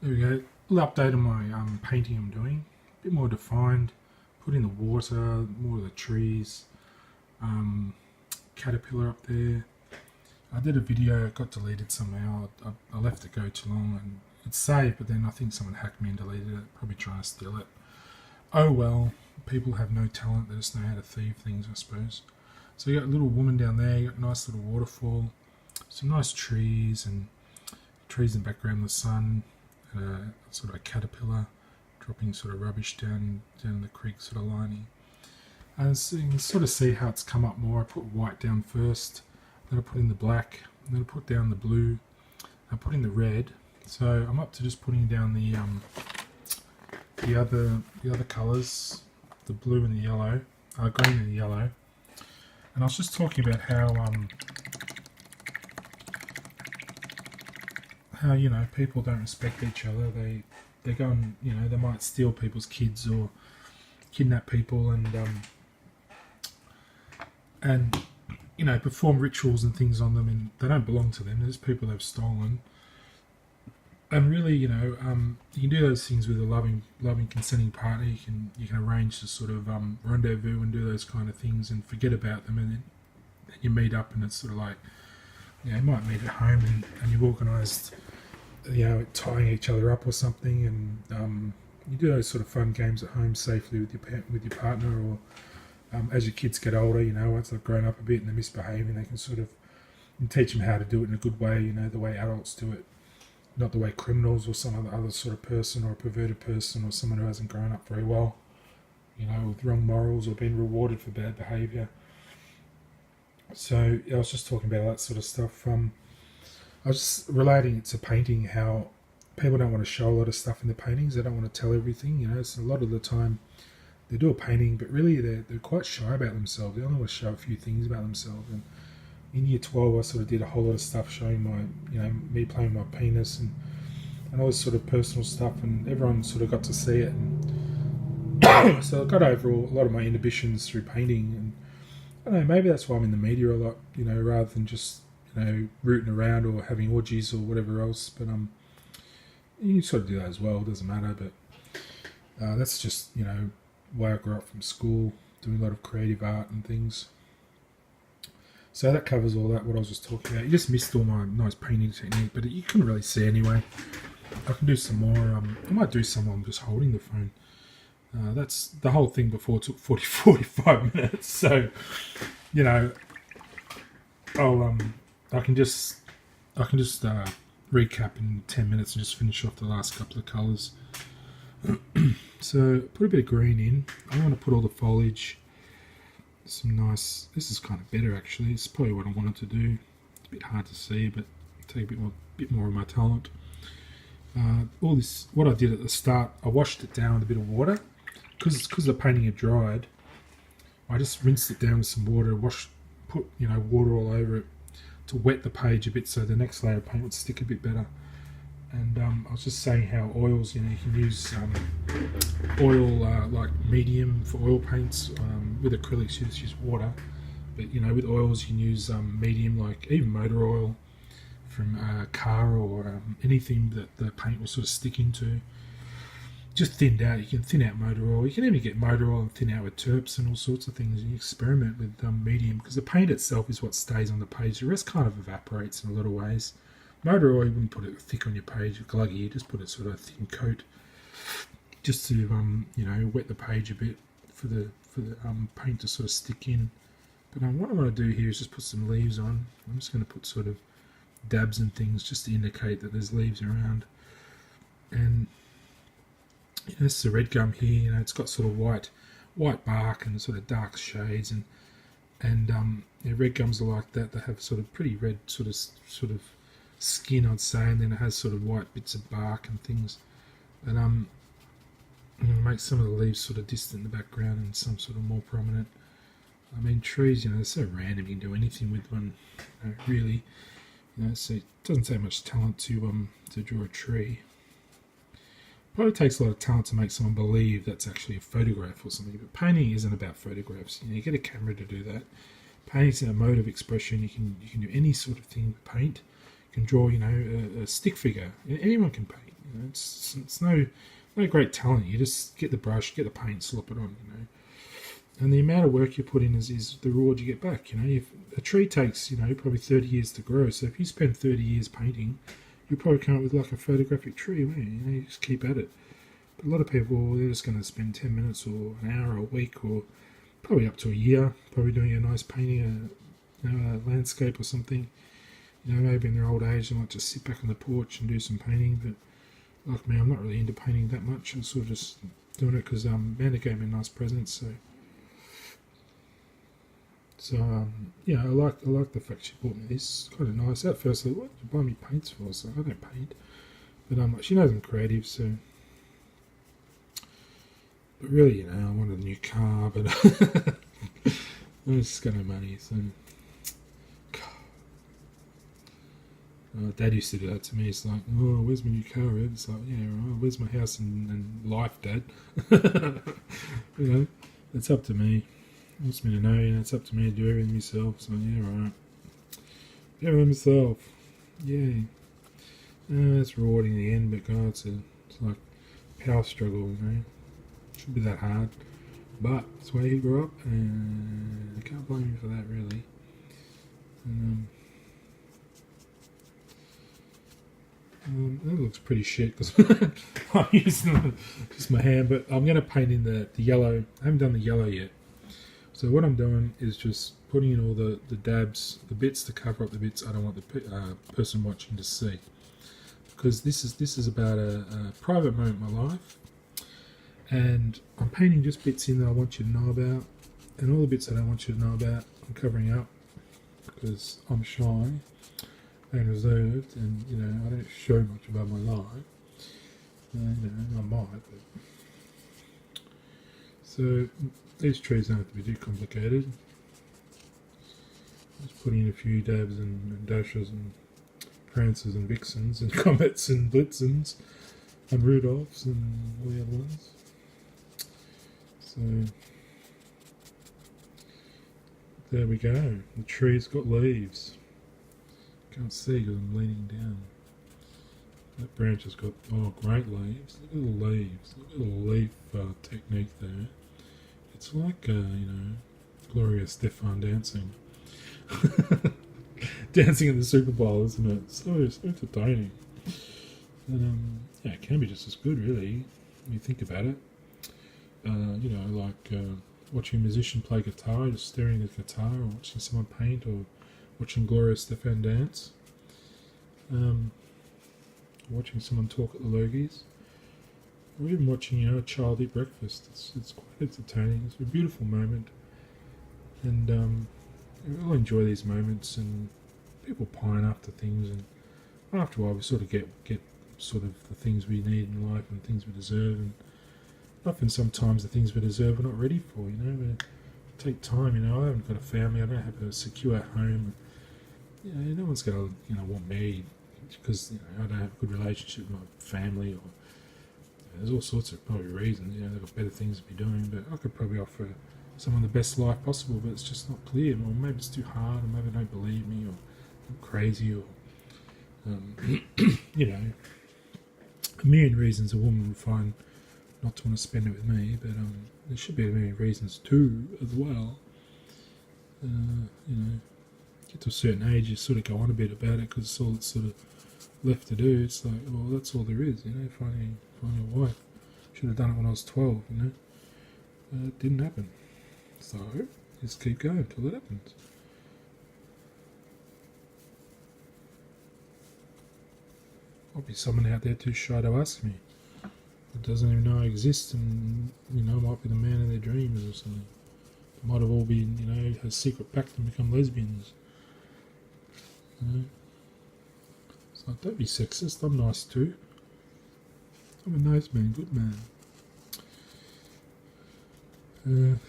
There we go. A little update on my painting I'm doing. A bit more defined. Put in the water, more of the trees. Caterpillar up there. I did a video, it got deleted somehow. I left it go too long and it's saved, but then I think someone hacked me and deleted it, probably trying to steal it. Oh well, people have no talent, they just know how to thieve things, I suppose. So you got a little woman down there, you got a nice little waterfall, some nice trees and trees in the background, the sun, sort of a caterpillar dropping sort of rubbish down the creek sort of lining. And so you can sort of see how it's come up more. I put white down first, then I put in the black, and then I put down the blue, I put in the red. So I'm up to just putting down the other colours, the blue and the yellow, green and the yellow. And I was just talking about how people don't respect each other. They go and they might steal people's kids or kidnap people and perform rituals and things on them, and they don't belong to them. There's people they've stolen. And really, you can do those things with a loving, consenting partner. You can arrange to sort of rendezvous and do those kind of things, and forget about them, and then you meet up, and it's sort of like, you might meet at home, and you've organised, tying each other up or something, and you do those sort of fun games at home safely with your partner, or as your kids get older, once they've grown up a bit and they're misbehaving, they can sort of teach them how to do it in a good way, the way adults do it. Not the way criminals or some other sort of person, or a perverted person, or someone who hasn't grown up very well, with wrong morals or been rewarded for bad behaviour. So I was just talking about that sort of stuff. I was just relating it to painting, how people don't want to show a lot of stuff in the paintings. They don't want to tell everything. So a lot of the time they do a painting, but really they're quite shy about themselves. They only want to show a few things about themselves. And in year 12, I sort of did a whole lot of stuff showing my, me playing my penis and all this sort of personal stuff, and everyone sort of got to see it. And so I got over a lot of my inhibitions through painting, and I don't know, maybe that's why I'm in the media a lot, rather than just, rooting around or having orgies or whatever else. But you can sort of do that as well, it doesn't matter. But that's just, why I grew up from school, doing a lot of creative art and things. So that covers all that, what I was just talking about. You just missed all my nice painting technique, but you couldn't really see anyway. I can do some more. I might do some while I'm just holding the phone. That's the whole thing before took 45 minutes. So, I can just recap in 10 minutes and just finish off the last couple of colours. So put a bit of green in. I want to put all the foliage. Some nice. This is kind of better actually. It's probably what I wanted to do. It's a bit hard to see, but take a bit more of my talent. All this, what I did at the start, I washed it down with a bit of water because the painting had dried. I just rinsed it down with some water, put water all over it to wet the page a bit, so the next layer of paint would stick a bit better. And I was just saying how oils, you can use oil like medium for oil paints. With acrylics, you just use water, but with oils you can use medium, like even motor oil from a car, or anything that the paint will sort of stick into. Just thinned out. You can thin out motor oil. You can even get motor oil and thin out with terps and all sorts of things. And you experiment with medium, because the paint itself is what stays on the page. The rest kind of evaporates in a lot of ways. Motor oil, you wouldn't put it thick on your page, gluggy. You just put it sort of a thin coat, just to wet the page a bit for the paint to sort of stick in. But what I want to do here is just put some leaves on. I'm just going to put sort of dabs and things just to indicate that there's leaves around. And this is a red gum here. It's got sort of white bark and sort of dark shades, and red gums are like that. They have sort of pretty red sort of skin, I'd say, and then it has sort of white bits of bark and things. And I'm going to make some of the leaves sort of distant in the background and some sort of more prominent. I mean, trees, they're so random. You can do anything with one, really. So it doesn't take much talent to draw a tree. Probably takes a lot of talent to make someone believe that's actually a photograph or something. But painting isn't about photographs. You get a camera to do that. Painting's a mode of expression. You can do any sort of thing with paint. You can draw, a stick figure. Anyone can paint. You know, it's no great talent. You just get the brush, get the paint, slop it on. You know, and the amount of work you put in is the reward you get back. You know, if a tree takes probably 30 years to grow, so if you spend 30 years painting, you'll probably come up with like a photographic tree. Won't you? You know, you just keep at it. But a lot of people, they're just going to spend 10 minutes or an hour or a week or probably up to a year, probably doing a nice painting, a landscape or something. You know, maybe in their old age, they might just sit back on the porch and do some painting. But like me, I'm not really into painting that much. I'm sort of just doing it because Amanda gave me a nice present. So yeah, I like the fact she bought me this. It's kind of nice. At first, I thought, what did you buy me paints for? So I don't paint, but she knows I'm creative, so. But really, I wanted a new car, but I just got no money, so. Dad used to do that to me. It's like, oh, where's my new car, Ev? It's like, yeah, right, where's my house and life, Dad? It's up to me. He wants me to know, it's up to me to do everything myself. So, yeah, right. Do everything myself. Yeah. It's rewarding in the end, but God, it's like power struggle, Shouldn't be that hard. But it's the way he grew up, and I can't blame him for that, really. And, that looks pretty shit because I'm using just my hand, but I'm going to paint in the yellow. I haven't done the yellow yet. So what I'm doing is just putting in all the dabs, the bits to cover up the bits I don't want the person watching to see. Because this is about a private moment in my life. And I'm painting just bits in that I want you to know about. And all the bits I don't want you to know about, I'm covering up. Because I'm shy and reserved, and I don't show much about my life. I might. But. So these trees don't have to be too complicated. Just putting in a few dabs and dashes and prancers and vixens and comets and blitzens and Rudolphs and all the other ones. So there we go. The tree's got leaves. Can't see because I'm leaning down. That branch has got great leaves. Look at the leaves. Look at the leaf technique there. It's like Gloria Stefan dancing. Dancing in the Super Bowl, isn't it? So entertaining. And it can be just as good, really, when you think about it. Like watching a musician play guitar, just staring at the guitar, or watching someone paint, or watching Gloria Stefan dance. Watching someone talk at the Logies. Or even watching a child eat breakfast. It's quite entertaining. It's a beautiful moment. And I'll enjoy these moments, and people pine after things, and after a while we sort of get sort of the things we need in life and things we deserve, and often sometimes the things we deserve we're not ready for, we take time, I haven't got a family, I don't have a secure home, no one's going to want me because I don't have a good relationship with my family, or there's all sorts of probably reasons, they've got better things to be doing, but I could probably offer someone the best life possible, but it's just not clear, or maybe it's too hard, or maybe they don't believe me, or I'm crazy, or a million reasons a woman would find not to want to spend it with me, but there should be a million reasons too as well. Get to a certain age, you sort of go on a bit about it because it's all that's sort of left to do. It's like, well, that's all there is, finding a wife. Should have done it when I was 12, it didn't happen. So just keep going until it happens. Might be someone out there too shy to ask me. That doesn't even know I exist, and might be the man of their dreams or something. They might have all been, a secret pact and become lesbians. It's like, don't be sexist. I'm nice too. I'm a nice man, good man.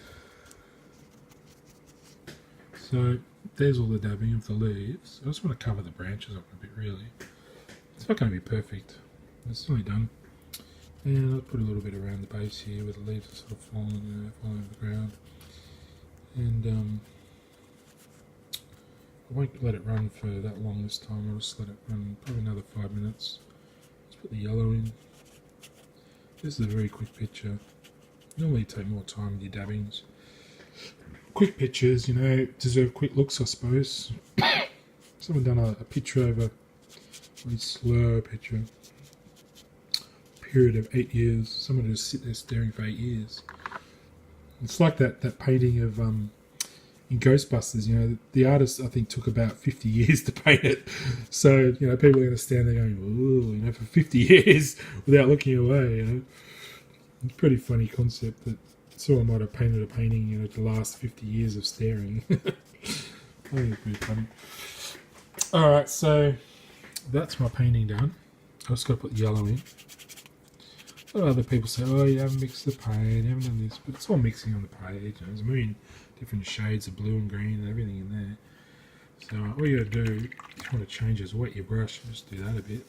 So there's all the dabbing of the leaves. I just want to cover the branches up a bit, really. It's not going to be perfect. It's nearly done. And I'll put a little bit around the base here where the leaves are sort of falling over the ground. And I won't let it run for that long this time. I'll just let it run probably another 5 minutes. It's Put the yellow in. This is a very quick picture. Normally you take more time with your dabbings. Quick pictures, you know, deserve quick looks, I suppose. Someone done a picture over a very slow picture. Period of 8 years. Someone just sit there staring for 8 years. It's like that painting of in Ghostbusters, you know, the artist I think took about 50 years to paint it. So, you know, people are going to stand there going, ooh, you know, for 50 years without looking away, you know. It's a pretty funny concept that someone might have painted a painting, you know, to last 50 years of staring. I think it's pretty funny. Alright, so that's my painting done. I just got to put yellow in. A lot of other people say, oh, you haven't mixed the paint, you haven't done this, but it's all mixing on the page. You know, there's a million different shades of blue and green and everything in there. So all you got to do, if you want to change is wet your brush, just do that a bit,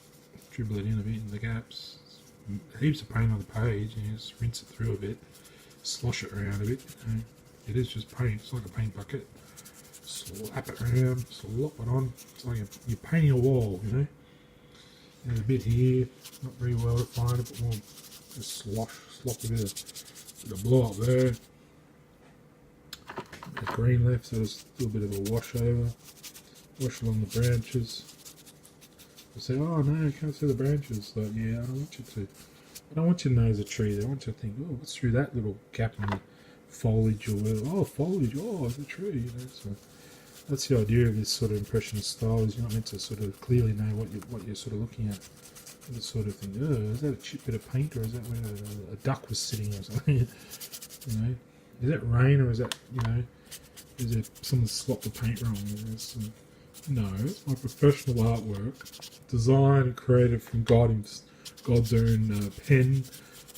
dribble it in a bit in the gaps. Heaps of paint on the page, and you just rinse it through a bit, slosh it around a bit. You know. It is just paint, it's like a paint bucket. Slap it around, slop it on. It's like you're painting a wall, you know. There's a bit here, not very well defined, a bit more just slop a bit of blow up there. The green left, so there's a little bit of a wash over. Wash along the branches. They say, oh no, you can't see the branches. Like, yeah, I don't want you to. I don't want you to know there's a tree there. I want you to think, oh, what's through that little gap in the foliage or whatever? Oh, foliage, oh, it's a tree, you know. So that's the idea of this sort of impressionist style, is you're not meant to sort of clearly know what you're sort of looking at. You just sort of think, oh, is that a cheap bit of paint, or is that where a duck was sitting or something? You know, is that rain, or is that, you know, is it someone slopped the paint wrong? No, it's my professional artwork, designed and created from God's own pen,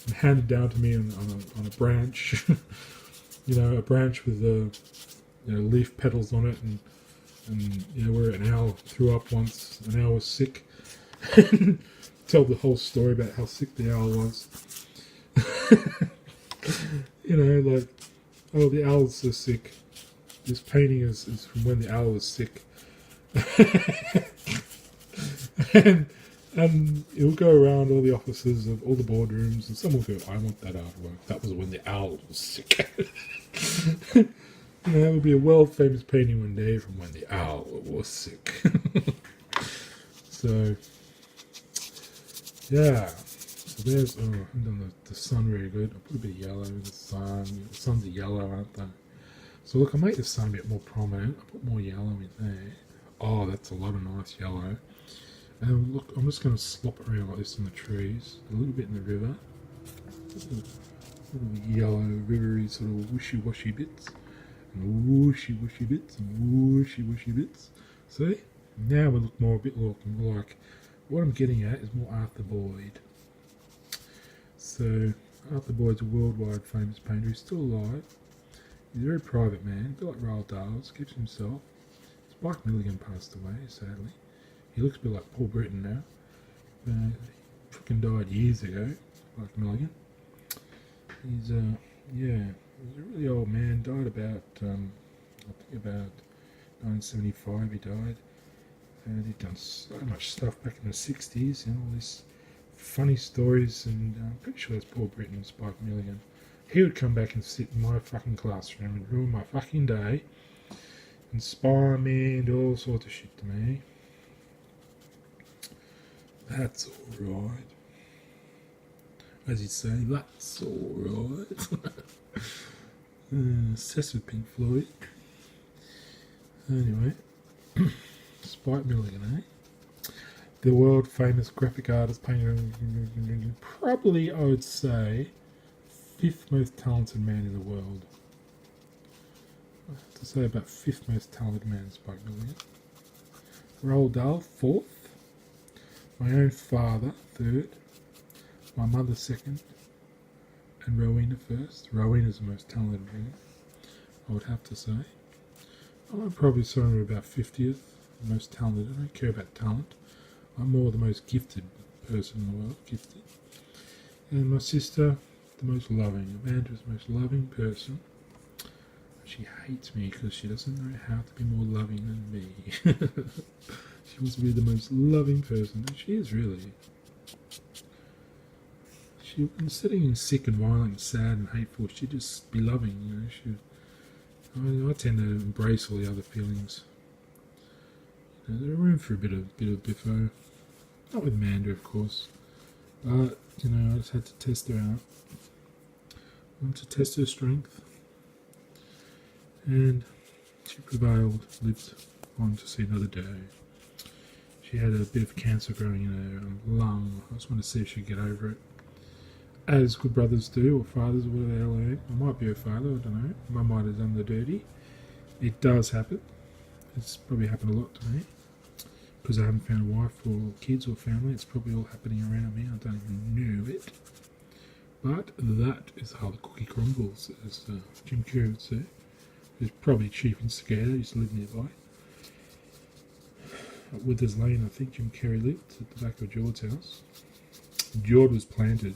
and handed down to me on a branch. You know, a branch with leaf petals on it, and you know, where an owl threw up once. An owl was sick. Tell the whole story about how sick the owl was. You know, like, oh, the owl's so sick. This painting is from when the owl was sick. and it'll go around all the offices of all the boardrooms, and someone will go, I want that artwork. That was when the owl was sick. You know, it will be a world famous painting one day from when the owl was sick. So yeah, so there's, oh, I haven't done the sun very good. I put a bit of yellow in the sun. The sun's a yellow, aren't they? So look, I make the sun a bit more prominent. I put more yellow in there. Oh, that's a lot of nice yellow. And look, I'm just going to slop it around like this in the trees. A little bit in the river. Little yellow, rivery sort of wishy-washy bits. And wishy-washy bits. And wishy-washy bits. See? Now we look more a bit more like, what I'm getting at is more Arthur Boyd. So, Arthur Boyd's a worldwide famous painter. He's still alive. He's a very private man, a bit like Roald Dahl, keeps himself. Spike Milligan passed away, sadly. He looks a bit like Paul Britton now. He freaking died years ago, Spike Milligan. He's he's a really old man. Died about, I think about 1975 he died. And he'd done so much stuff back in the 60s, you know, all these funny stories, and I'm pretty sure that's Paul Britton and Spike Milligan. He would come back and sit in my fucking classroom and ruin my fucking day, inspire me and all sorts of shit to me. That's alright. As he'd say, that's alright. Obsessed with Pink Floyd. Anyway. Spike Milligan, eh? The world famous graphic artist, painter, probably, I would say, 5th most talented man in the world. I have to say about 5th most talented man, Spike Milligan. Roald Dahl, 4th. My own father, 3rd. My mother, 2nd. And Rowena 1st. Rowena's the most talented woman, I would have to say. I'm probably somewhere about 50th. Most talented. I don't care about talent. I'm more the most gifted person in the world. Gifted. And my sister, the most loving. Amanda's the most loving person. She hates me because she doesn't know how to be more loving than me. She wants to be the most loving person, and she is really. She, instead of being sick and violent and sad and hateful, she'd just be loving, you know. I tend to embrace all the other feelings. You know, there's room for a bit of biffo. Not with Amanda, of course. But, you know, I just had to test her out. I wanted to test her strength. And she prevailed, lived on to see another day. She had a bit of cancer growing in her lung. I just wanted to see if she'd get over it. As good brothers do, or fathers, or whatever the hell they are. I might be her father, I don't know. Mum might have done the dirty. It does happen. It's probably happened a lot to me. Because I haven't found a wife or kids or family, it's probably all happening around me. I don't even know it. But that is how the cookie crumbles, as Jim Carrey would say. Who's probably chief instigator, used to live nearby. At Withers Lane, I think Jim Carrey lived, at the back of George's house. George was planted,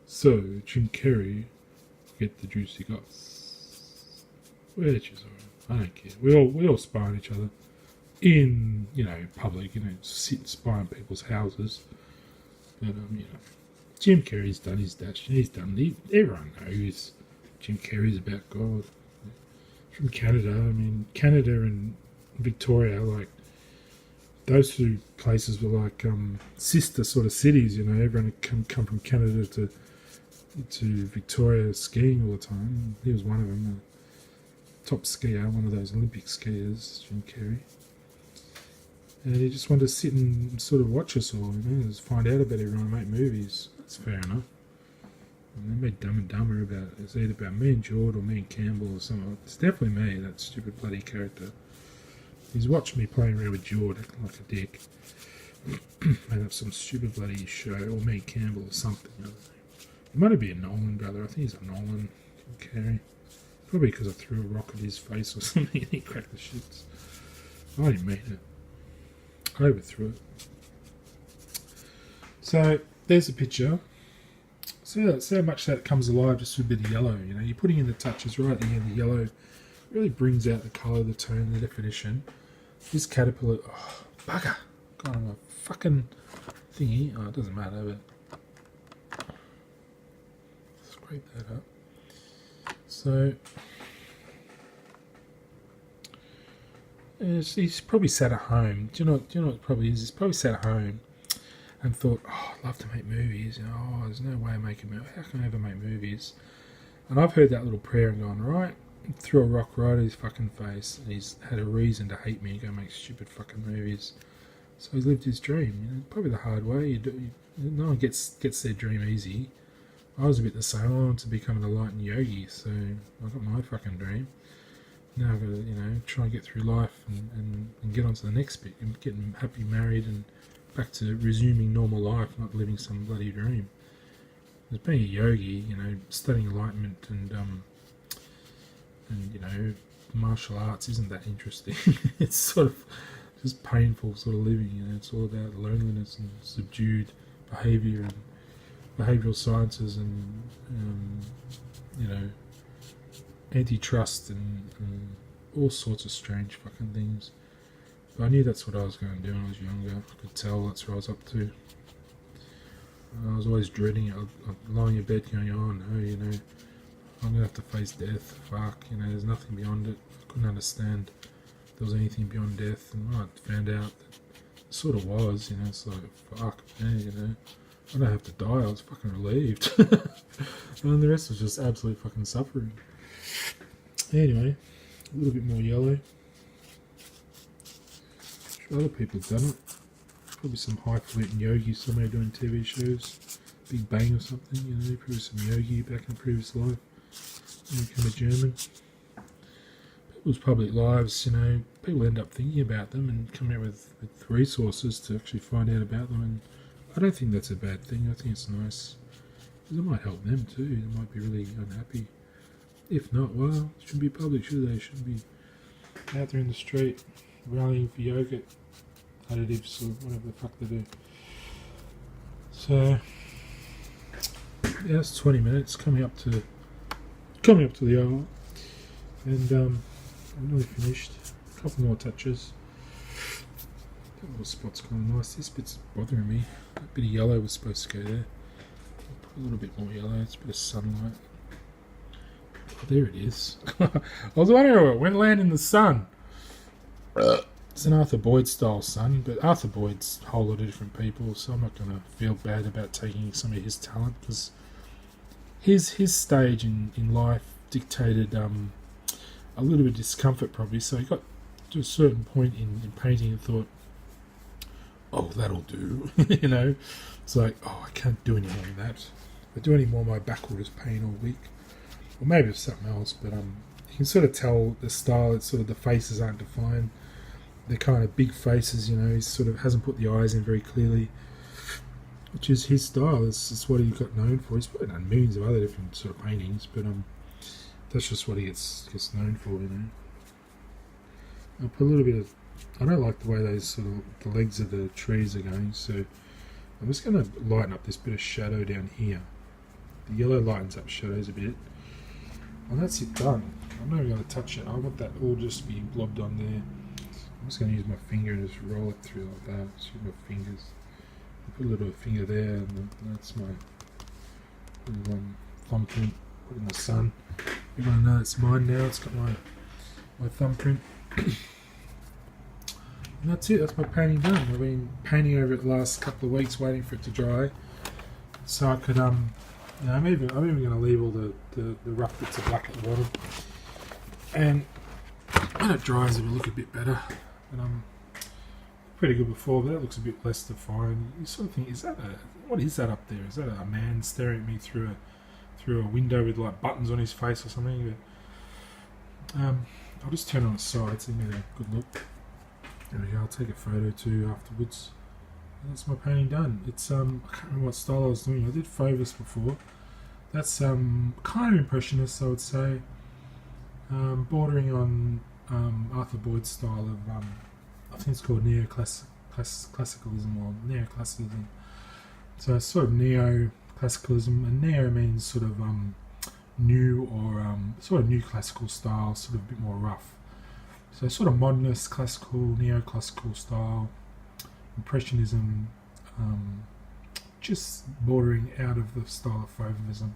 so Jim Carrey would get the juicy goss. Which is alright, I don't care. We all spy on each other. In, you know, public, you know, sit and spy on people's houses. But, you know, Jim Carrey's done his dash. Everyone knows Jim Carrey's about God. From Canada, I mean, Canada and Victoria, like, those two places were like sister sort of cities, you know. Everyone had come from Canada to Victoria skiing all the time. He was one of them, a top skier, one of those Olympic skiers, Jim Carrey. And he just wanted to sit and sort of watch us all, you know, just find out about everyone and make movies. That's fair enough. And they made Dumb and Dumber about, it's either about me and George or me and Campbell or something. It's definitely me, that stupid bloody character. He's watched me playing around with George acting like a dick. Made up some stupid bloody show, or me and Campbell or something. I don't know. He might be a Nolan brother, I think he's a Nolan, Jim Carrey. Probably because I threw a rock at his face or something and he cracked the shits. I didn't mean it. I overthrew it. So, there's a picture. See how much that comes alive just with a bit of yellow, you know. You're putting in the touches right at the end. The yellow really brings out the colour, the tone, the definition. This caterpillar, oh, bugger. God, I'm a fucking thingy. Oh, it doesn't matter, but scrape that up. So, he's probably sat at home. Do you know what it probably is? He's probably sat at home and thought, oh, I'd love to make movies. You know, oh, there's no way I make a movie. How can I ever make movies? And I've heard that little prayer and gone, right, threw a rock right at his fucking face, and he's had a reason to hate me and go make stupid fucking movies. So he's lived his dream. You know, probably the hard way. No one gets their dream easy. I was a bit the same. I wanted to become an enlightened yogi, so I got my fucking dream. Now I've got to, you know, try and get through life and get on to the next bit and getting happy married and back to resuming normal life, not living some bloody dream. As being a yogi, you know, studying enlightenment and you know, martial arts isn't that interesting. It's sort of just painful sort of living, you know. It's all about loneliness and subdued behaviour and behavioural sciences and you know, antitrust and all sorts of strange fucking things. But I knew that's what I was going to do when I was younger. I could tell that's what I was up to. I was always dreading it. I'd lying in bed going, oh no, you know, I'm going to have to face death. Fuck, you know, there's nothing beyond it. I couldn't understand there was anything beyond death. And when I found out that it sort of was, you know, it's like, fuck, man, you know, I don't have to die. I was fucking relieved. And then the rest was just absolute fucking suffering. Anyway, a little bit more yellow. Sure other people have done it. Probably some highfalutin yogi somewhere doing TV shows. Big Bang or something, you know, probably some yogi back in a previous life. And become a German. People's public lives, you know, people end up thinking about them and coming out with resources to actually find out about them, and I don't think that's a bad thing. I think it's nice. Because it might help them too. They might be really unhappy. If not, well, it shouldn't be public, should they? Shouldn't be out there in the street rallying for yogurt additives or whatever the fuck they do. So yeah, it's 20 minutes coming up to the hour, and I'm nearly finished. A couple more touches. That little spot's kind of nice. This bit's bothering me. That bit of yellow was supposed to go there. a little bit more yellow. It's a bit of sunlight. Oh, there it is. I was wondering what went land in the sun. It's an Arthur Boyd style sun, but Arthur Boyd's a whole lot of different people, so I'm not going to feel bad about taking some of his talent, because his stage in life dictated a little bit of discomfort probably, so he got to a certain point in painting and thought, oh, that'll do. You know, it's like, oh, I can't do any more than that. If I do any more, my back will just pain all week. Or maybe it's something else, but you can sort of tell the style, it's sort of the faces aren't defined. They're kind of big faces, you know, he sort of hasn't put the eyes in very clearly, which is his style. It's what he got known for. He's probably done millions of other different sort of paintings, but that's just what he gets known for, you know. I'll put a little bit of, I don't like the way those sort of, the legs of the trees are going, so I'm just going to lighten up this bit of shadow down here. The yellow lightens up shadows a bit. And that's it done. I'm not even going to touch it. I want that all just be blobbed on there. I'm just going to use my finger and just roll it through like that. Just use my fingers. I put a little finger there, and that's my little thumbprint. Put it in the sun. You want to know it's mine now. It's got my thumbprint. And that's it. That's my painting done. I've been painting over it the last couple of weeks, waiting for it to dry, so I could you know, I'm even going to leave all the rough bits of black at the bottom, and when it dries it will look a bit better. And pretty good before, but that looks a bit less defined. You sort of think, what is that up there? Is that a man staring at me through a window with like buttons on his face or something? But I'll just turn on its side so you get a good look. There we go. I'll take a photo too afterwards. And that's my painting done. It's I can't remember what style I was doing. I did Fauves before. That's kind of impressionist, I would say, bordering on Arthur Boyd's style of I think it's called classicalism or neoclassicism. So it's sort of neo-classicalism, and neo means sort of new, or sort of new classical style, sort of a bit more rough. So sort of modernist, classical, neoclassical style, impressionism, just bordering out of the style of Fauvism.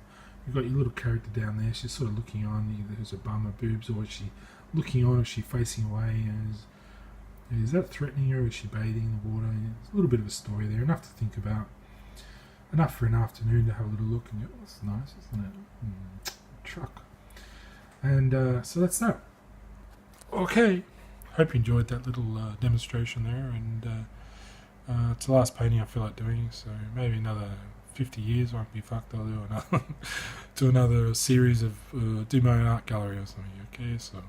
You've got your little character down there. She's sort of looking on. There's a bum, her boobs, or is she looking on? Or is she facing away? Is that threatening her? Or is she bathing in the water? There's a little bit of a story there, enough to think about. Enough for an afternoon to have a little look and go, oh, that's nice, isn't it? Truck. And so that's that. Okay. Hope you enjoyed that little demonstration there. And it's the last painting I feel like doing, so maybe another 50 years won't be fucked. I'll do another series of do my own art gallery or something. Okay, so.